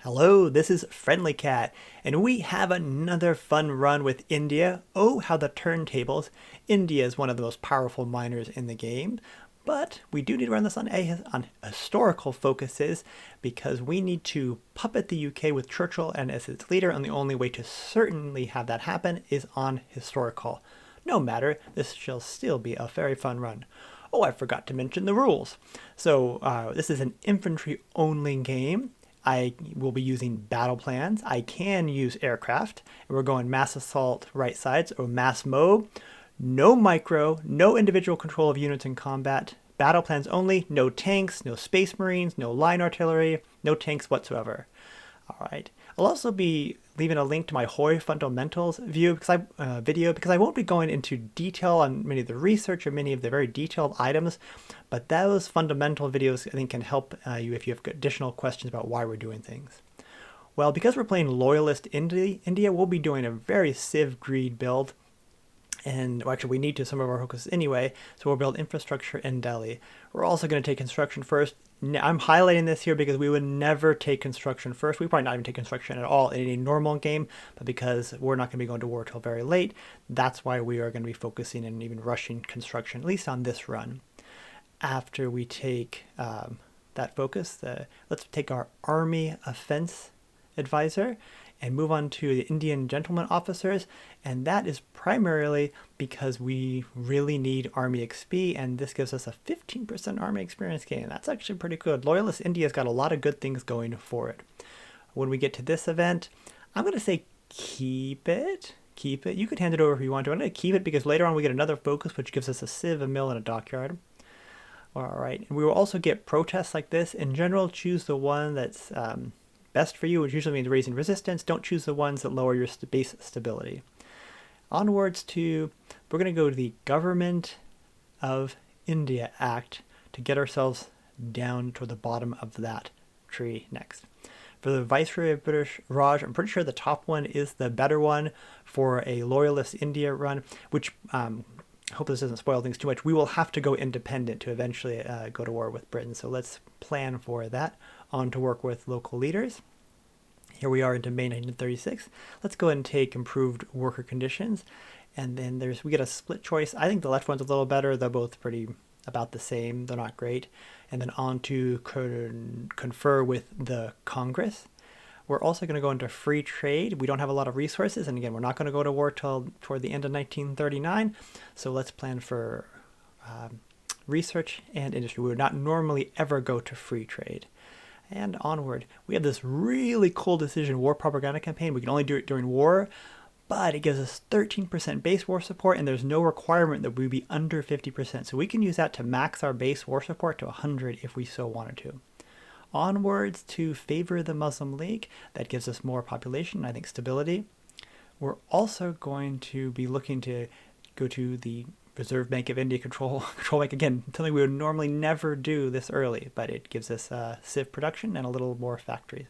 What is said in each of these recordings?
Hello, this is Friendly Cat, and we have another fun run with India. Oh, how the turntables. India is one of the most powerful miners in the game, but we do need to run this on historical focuses because we need to puppet the UK with Churchill and as its leader, and the only way to certainly have that happen is on historical. No matter, this shall still be a very fun run. Oh, I forgot to mention the rules. So this is an infantry-only game. I will be using battle plans. I can use aircraft, and we're going mass assault right sides or mass mob. No micro, no individual control of units in combat. Battle plans only, no tanks, no space marines, no line artillery, no tanks whatsoever. All right. I'll also be leaving a link to my HOI fundamentals video because I won't be going into detail on many of the research or many of the very detailed items, but those fundamental videos I think can help you if you have additional questions about why we're doing things. Well, because we're playing Loyalist India, we'll be doing a very Civ Greed build. And well, actually, we need to some of our focus anyway, so we'll build infrastructure in Delhi. We're also going to take construction first. I'm highlighting this here because we would never take construction first. We probably not even take construction at all in any normal game, but because we're not going to be going to war till very late, that's why we are going to be focusing and even rushing construction, at least on this run. After we take that focus, let's take our army offense advisor and move on to the Indian gentleman officers, and that is primarily because we really need army XP, and this gives us a 15% army experience gain. That's actually pretty good. Loyalist India's got a lot of good things going for it. When we get to this event, I'm going to say keep it. Keep it. You could hand it over if you want to. I'm going to keep it because later on we get another focus, which gives us a civ, a mill, and a dockyard. All right, and we will also get protests like this. In general, choose the one that's best for you, which usually means raising resistance. Don't choose the ones that lower your base stability. Onwards to, we're going to go to the Government of India Act to get ourselves down toward the bottom of that tree next. For the Viceroy of British Raj, I'm pretty sure the top one is the better one for a Loyalist India run, which I hope this doesn't spoil things too much. We will have to go independent to eventually go to war with Britain, so let's plan for that. On to work with local leaders. Here we are into May 1936. Let's go ahead and take improved worker conditions. And then we get a split choice. I think the left one's a little better. They're both pretty about the same. They're not great. And then on to confer with the Congress. We're also going to go into free trade. We don't have a lot of resources. And again, we're not going to go to war till toward the end of 1939. So let's plan for research and industry. We would not normally ever go to free trade. And onward, we have this really cool decision war propaganda campaign. We can only do it during war, but it gives us 13% base war support, and there's no requirement that we be under 50%. So we can use that to max our base war support to 100 if we so wanted to. Onwards to favor the Muslim League. That gives us more population, I think stability. We're also going to be looking to go to the Reserve Bank of India control bank again, something we would normally never do this early, but it gives us civ production and a little more factories.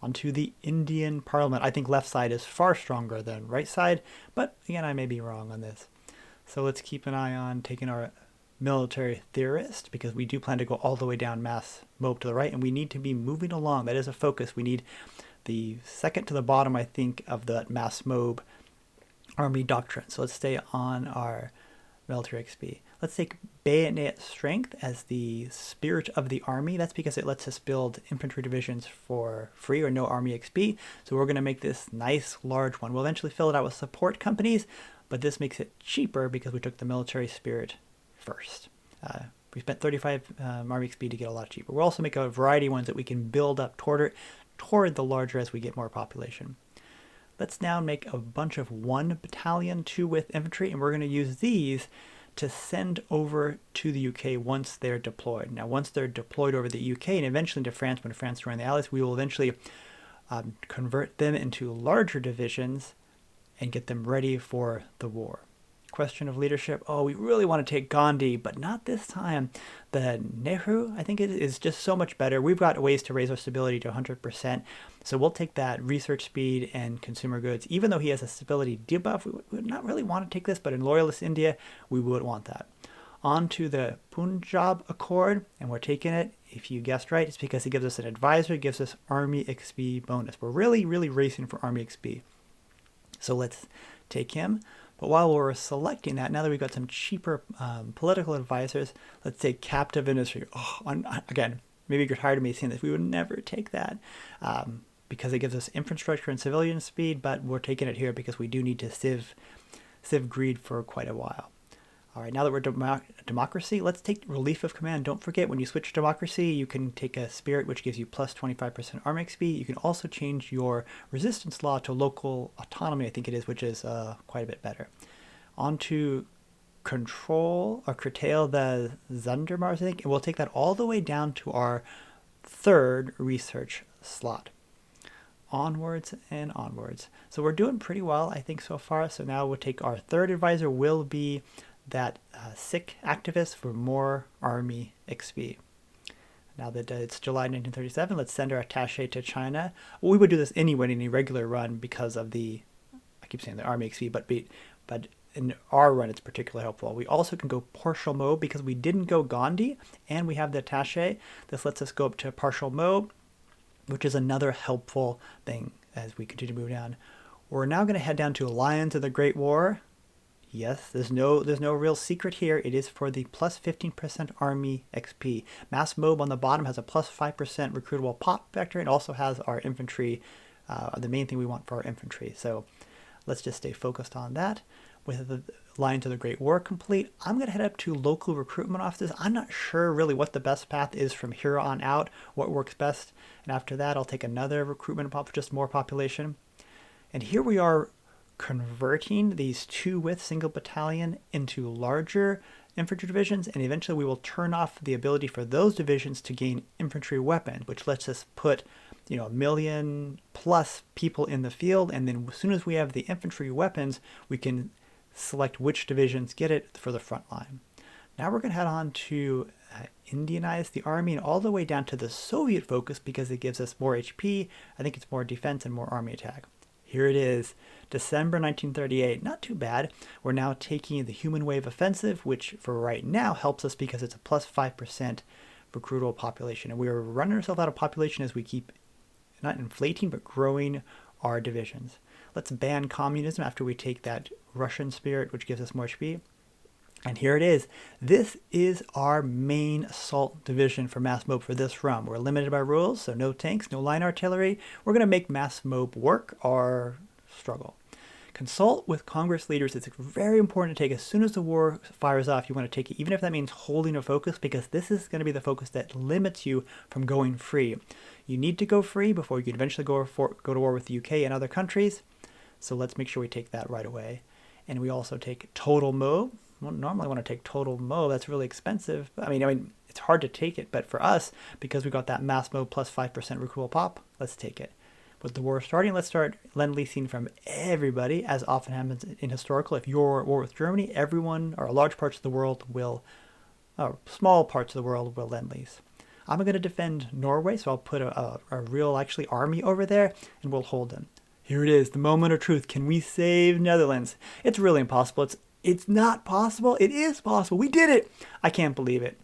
Onto the Indian Parliament. I think left side is far stronger than right side, but again, I may be wrong on this. So let's keep an eye on taking our military theorist, because we do plan to go all the way down mass mob to the right, and we need to be moving along. That is a focus. We need the second to the bottom, I think, of the mass mob army doctrine. So let's stay on our military XP. Let's take bayonet strength as the spirit of the army. That's because it lets us build infantry divisions for free or no army XP. So we're going to make this nice large one. We'll eventually fill it out with support companies, but this makes it cheaper because we took the military spirit first. We spent 35 army XP to get a lot cheaper. We'll also make a variety of ones that we can build up toward the larger as we get more population. Let's now make a bunch of 1 battalion, 2 with infantry, and we're going to use these to send over to the UK once they're deployed. Now, once they're deployed over the UK and eventually to France, when France joins the Allies, we will eventually convert them into larger divisions and get them ready for the war. Question of leadership. Oh, we really want to take Gandhi, but not this time. The Nehru, I think it is just so much better. We've got ways to raise our stability to 100%. So we'll take that research speed and consumer goods. Even though he has a stability debuff, we would not really want to take this, but in Loyalist India, we would want that. On to the Punjab Accord, and we're taking it if you guessed right, it's because he gives us an advisor, gives us Army XP bonus. We're really, really racing for Army XP. So let's take him. But while we're selecting that, now that we've got some cheaper political advisors, let's take captive industry. Again, maybe you're tired of me saying this. We would never take that because it gives us infrastructure and civilian speed, but we're taking it here because we do need to sieve greed for quite a while. All right, now that we're democracy, let's take relief of command. Don't forget, when you switch to democracy, you can take a spirit, which gives you plus 25% army XP. You can also change your resistance law to local autonomy, I think it is, which is quite a bit better. On to control or curtail the Zundermars, I think, and we'll take that all the way down to our 3rd research slot. Onwards and onwards. So we're doing pretty well, I think, so far. So now we'll take our 3rd advisor will be that sick activist for more army XP. Now that it's July 1937, let's send our attaché to China. Well, we would do this anyway in a regular run because of the, I keep saying the army XP, but in our run it's particularly helpful. We also can go partial mode because we didn't go Gandhi and we have the attaché. This lets us go up to partial mode, which is another helpful thing as we continue to move down. We're now going to head down to Alliance of the Great War. Yes, there's no real secret here. It is for the plus 15% Army XP. Mass Mob on the bottom has a plus 5% recruitable pop vector. It also has our infantry, the main thing we want for our infantry. So let's just stay focused on that. With the Alliance of the Great War complete, I'm going to head up to local recruitment offices. I'm not sure really what the best path is from here on out, what works best. And after that, I'll take another recruitment pop for just more population. And here we are converting these 2 with single battalion into larger infantry divisions, and eventually we will turn off the ability for those divisions to gain infantry weapons, which lets us put 1 million plus people in the field, and then as soon as we have the infantry weapons, we can select which divisions get it for the front line. Now we're going to head on to Indianize the army and all the way down to the Soviet focus because it gives us more HP. I think it's more defense and more army attack. Here it is, December 1938. Not too bad. We're now taking the Human Wave Offensive, which for right now helps us because it's a plus 5% recruitable population. And we are running ourselves out of population as we keep not inflating, but growing our divisions. Let's ban communism after we take that Russian spirit, which gives us more HP. And here it is. This is our main assault division for mass mob for this run. We're limited by rules, so no tanks, no line artillery. We're going to make mass mob work or struggle. Consult with Congress leaders. It's very important to take as soon as the war fires off. You want to take it, even if that means holding a focus, because this is going to be the focus that limits you from going free. You need to go free before you can eventually go to war with the UK and other countries. So let's make sure we take that right away. And we also take total mob. Well, normally I want to take total mob. That's really expensive. I mean, it's hard to take it, but for us, because we got that mass mob plus 5% recruitable pop, let's take it. With the war starting, let's start lend-leasing from everybody, as often happens in historical. If you're at war with Germany, everyone, or large parts of the world will, or small parts of the world will lend-lease. I'm going to defend Norway, so I'll put a real, actually, army over there, and we'll hold them. Here it is, the moment of truth. Can we save Netherlands? It's really impossible. It's not possible. It is possible. We did it. I can't believe it.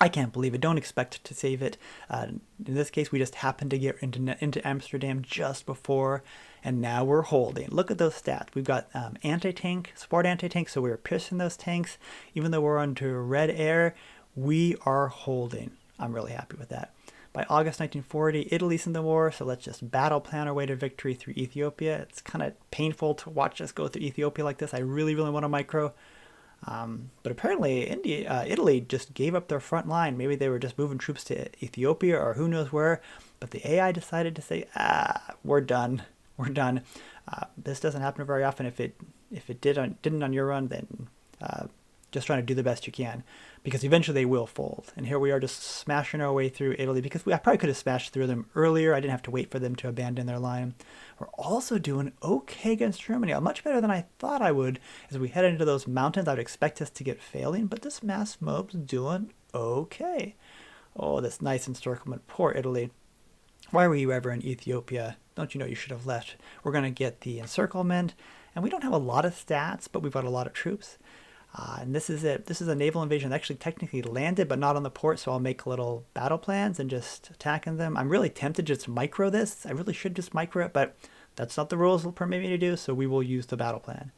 I can't believe it. Don't expect to save it. In this case, we just happened to get into Amsterdam just before, and now we're holding. Look at those stats. We've got anti-tank, support anti-tank, so we're piercing those tanks. Even though we're under red air, we are holding. I'm really happy with that. By August 1940, Italy's in the war, so let's just battle plan our way to victory through Ethiopia. It's kind of painful to watch us go through Ethiopia like this. I really, really want a micro. But apparently Italy just gave up their front line. Maybe they were just moving troops to Ethiopia or who knows where. But the AI decided to say, we're done. We're done. This doesn't happen very often. If it didn't on your run, then just trying to do the best you can. Because eventually they will fold. And here we are just smashing our way through Italy. Because I probably could have smashed through them earlier. I didn't have to wait for them to abandon their line. We're also doing okay against Germany. Much better than I thought I would. As we head into those mountains, I would expect us to get failing. But this mass mob's doing okay. Oh, that's nice encirclement. Poor Italy. Why were you ever in Ethiopia? Don't you know you should have left? We're going to get the encirclement. And we don't have a lot of stats, but we've got a lot of troops. And this is it. This is a naval invasion that actually technically landed, but not on the port, so I'll make little battle plans and just attacking them. I'm really tempted to just micro this. I really should just micro it, but that's not the rules will permit me to do, so we will use the battle plan.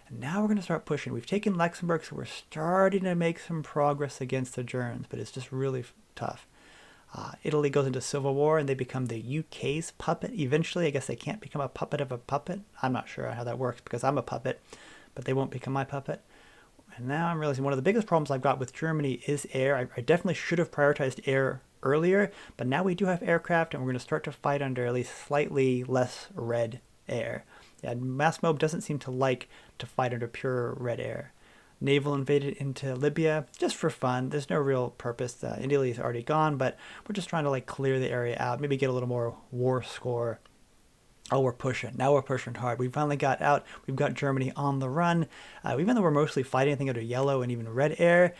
And now we're going to start pushing. We've taken Luxembourg, so we're starting to make some progress against the Germans, but it's just really tough. Italy goes into civil war, and they become the UK's puppet. Eventually, I guess they can't become a puppet of a puppet. I'm not sure how that works because I'm a puppet, but they won't become my puppet. And now I'm realizing one of the biggest problems I've got with Germany is air. I definitely should have prioritized air earlier, but now we do have aircraft, and we're going to start to fight under at least slightly less red air. Yeah, Massmob doesn't seem to like to fight under pure red air. Naval invaded into Libya just for fun. There's no real purpose. Italy is already gone, but we're just trying to like clear the area out, maybe get a little more war score. Oh, we're pushing. Now we're pushing hard. We finally got out. We've got Germany on the run. Even though we're mostly fighting, I think, under yellow and even red air,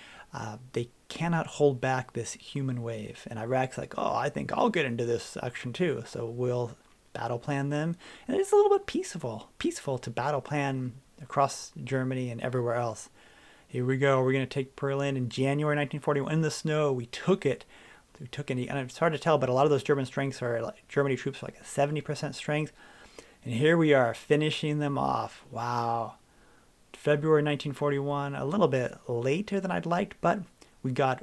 they cannot hold back this human wave. And Iraq's like, oh, I think I'll get into this action too. So we'll battle plan them. And it's a little bit peaceful to battle plan across Germany and everywhere else. Here we go. We're going to take Berlin in January 1941 in the snow. We took it. And it's hard to tell, but a lot of those German strengths are like Germany troops are like a 70% strength. And here we are finishing them off. Wow. February 1941, a little bit later than I'd liked, but we got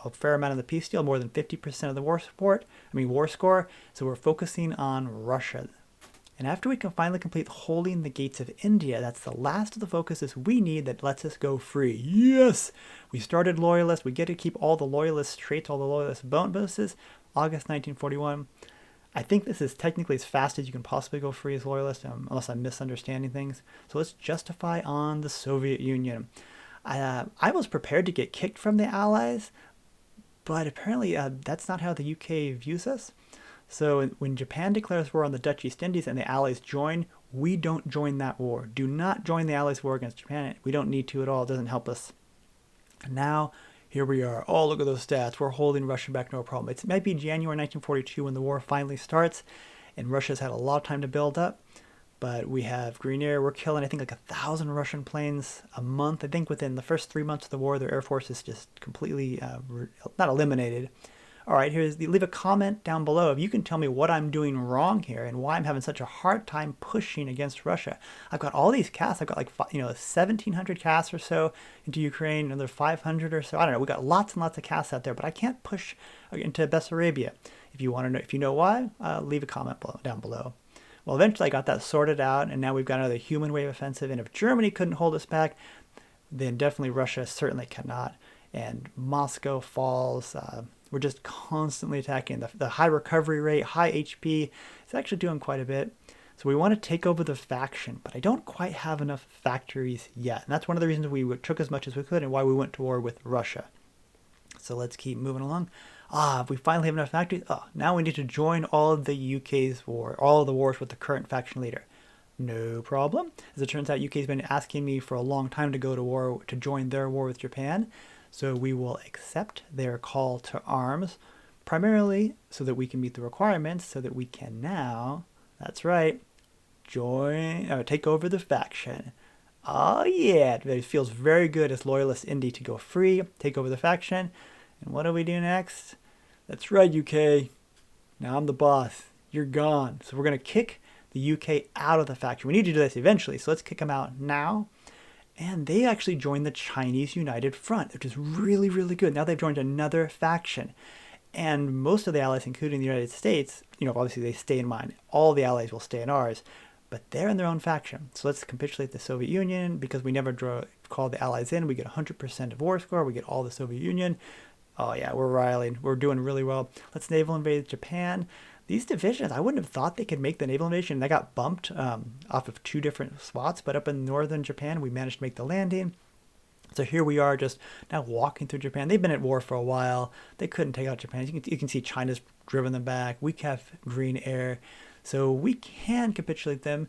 a fair amount of the peace deal, more than 50% of the war score. So we're focusing on Russia. And after we can finally complete holding the gates of India, that's the last of the focuses we need that lets us go free. Yes! We started Loyalist. We get to keep all the Loyalist traits, all the Loyalist bonuses. August 1941. I think this is technically as fast as you can possibly go free as Loyalist, unless I'm misunderstanding things. So let's justify on the Soviet Union. I was prepared to get kicked from the Allies, but apparently that's not how the UK views us. So when Japan declares war on the Dutch East Indies and the Allies join, we don't join that war. Do not join the Allies' war against Japan. We don't need to at all. It doesn't help us. And now, here we are. Oh, look at those stats. We're holding Russia back, no problem. It might be January 1942 when the war finally starts, and Russia's had a lot of time to build up. But we have green air. We're killing, I think, like 1,000 Russian planes a month. I think within the first 3 months of the war, their air force is just completely, not eliminated. All right, leave a comment down below if you can tell me what I'm doing wrong here and why I'm having such a hard time pushing against Russia. I've got all these casts. I've got like 1,700 casts or so into Ukraine, another 500 or so. I don't know. We got lots and lots of casts out there, but I can't push into Bessarabia. If you want to know, if you know why, leave a comment down below. Well, eventually I got that sorted out, and now we've got another human wave offensive. And if Germany couldn't hold us back, then definitely Russia certainly cannot. And Moscow falls. We're just constantly attacking. The high recovery rate, high HP, it's actually doing quite a bit. So we want to take over the faction, but I don't quite have enough factories yet. And that's one of the reasons we took as much as we could and why we went to war with Russia. So let's keep moving along. If we finally have enough factories, now we need to join all of the UK's war, all of the wars with the current faction leader. No problem. As it turns out, UK's been asking me for a long time to go to war, to join their war with Japan. So we will accept their call to arms, primarily so that we can meet the requirements, so that we can now, that's right, take over the faction. Oh yeah, it feels very good as Loyalist Indy to go free, take over the faction. And what do we do next? That's right, UK. Now I'm the boss. You're gone. So we're going to kick the UK out of the faction. We need to do this eventually, so let's kick them out now. And they actually joined the Chinese United Front, which is really, really good. Now they've joined another faction. And most of the allies, including the United States, obviously they stay in mine. All the allies will stay in ours, but they're in their own faction. So let's capitulate the Soviet Union because we never call the allies in. We get 100% of war score. We get all the Soviet Union. Oh yeah, we're riling. We're doing really well. Let's naval invade Japan. These divisions, I wouldn't have thought they could make the naval invasion. They got bumped off of 2 different spots, but up in northern Japan, we managed to make the landing. So here we are just now walking through Japan. They've been at war for a while. They couldn't take out Japan. You can see China's driven them back. We have green air. So we can capitulate them.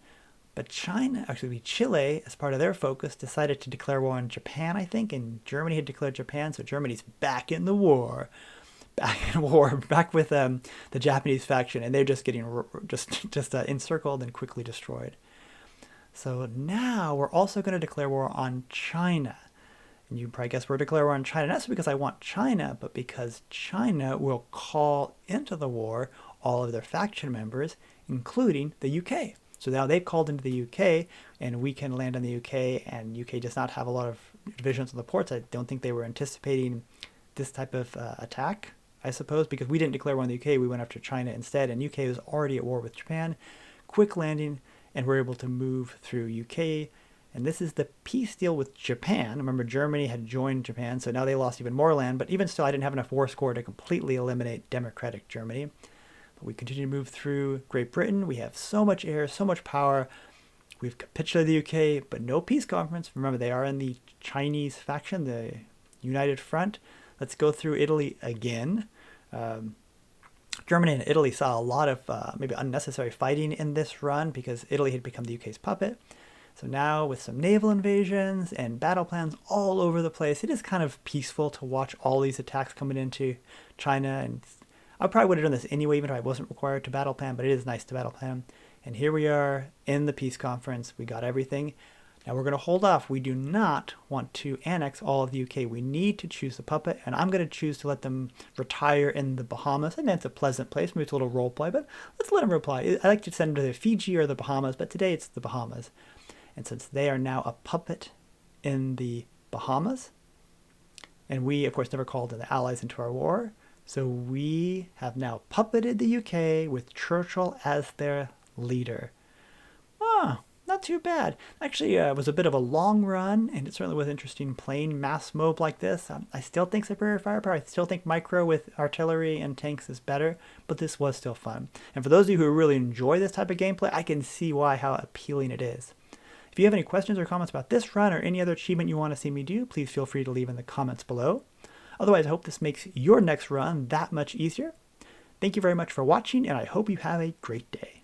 But Chile, as part of their focus, decided to declare war on Japan, I think. And Germany had declared Japan, so Germany's back in the war. Back with the Japanese faction, and they're just getting encircled and quickly destroyed. So now we're also going to declare war on China. And you probably guess we're declaring war on China, not just because I want China, but because China will call into the war all of their faction members, including the UK. So now they've called into the UK, and we can land on the UK, and UK does not have a lot of divisions on the ports. I don't think they were anticipating this type of attack, I suppose, because we didn't declare war on the UK. We went after China instead, and UK was already at war with Japan. Quick landing, and we're able to move through UK. And this is the peace deal with Japan. Remember, Germany had joined Japan, so now they lost even more land. But even still, I didn't have enough war score to completely eliminate democratic Germany. But we continue to move through Great Britain. We have so much air, so much power. We've capitulated the UK, but no peace conference. Remember, they are in the Chinese faction, the United Front. Let's go through Italy again. Germany and Italy saw a lot of maybe unnecessary fighting in this run because Italy had become the UK's puppet. So now with some naval invasions and battle plans all over the place, it is kind of peaceful to watch all these attacks coming into China. And I probably would have done this anyway, even if I wasn't required to battle plan, but it is nice to battle plan. And here we are in the peace conference. We got everything. Now we're going to hold off. We do not want to annex all of the UK. We need to choose the puppet, and I'm going to choose to let them retire in the Bahamas. I mean, it's a pleasant place. Maybe it's a little role play, but let's let them reply. I like to send them to the Fiji or the Bahamas, but today it's the Bahamas. And since they are now a puppet in the Bahamas, and we, of course, never called in the Allies into our war, so we have now puppeted the UK with Churchill as their leader. Not too bad. Actually, it was a bit of a long run, and it certainly was interesting playing mass mob like this. I still think superior firepower. I still think micro with artillery and tanks is better, but this was still fun. And for those of you who really enjoy this type of gameplay, I can see how appealing it is. If you have any questions or comments about this run or any other achievement you want to see me do, please feel free to leave in the comments below. Otherwise, I hope this makes your next run that much easier. Thank you very much for watching, and I hope you have a great day.